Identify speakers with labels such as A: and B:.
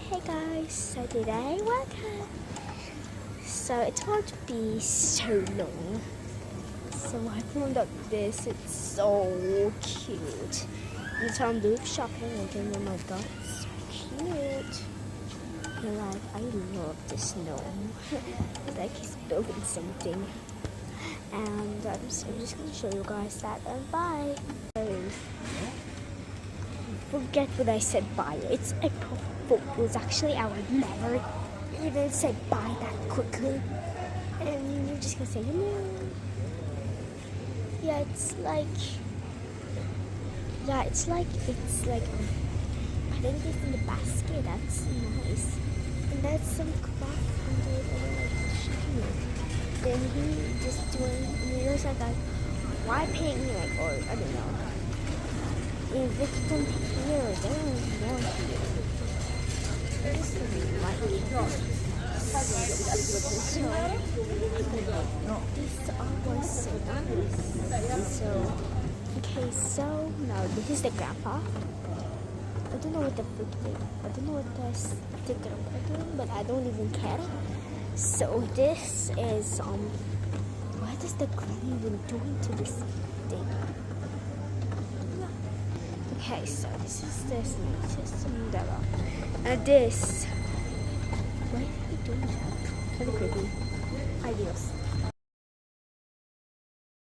A: Hey guys, so today welcome. So it's going to be so long. So I found out this, it's so cute. And so I'm doing shopping again. Oh my god, it's so cute. And like, I love this gnome. It's like he's building something. And I'm just gonna show you guys that and bye. Forget what I said bye. It's April Fool's. Actually, I would never even say bye that quickly. And you're just gonna say, yeah, it's like putting this in the basket. That's nice. And that's some cloth under it, and like shiny. Then he just doing, and he was like, why paint me like, or I don't know. Evict them here, they don't want here. This is like these are was so nice. So okay, so now this is the grandpa. I don't know what the freaking, I don't know what the grandpa doing, but I don't even care. So this is what is the grandpa even doing to this thing? Okay, so this is this system demo. And this, why are you doing that? Kind of creepy. Ideals.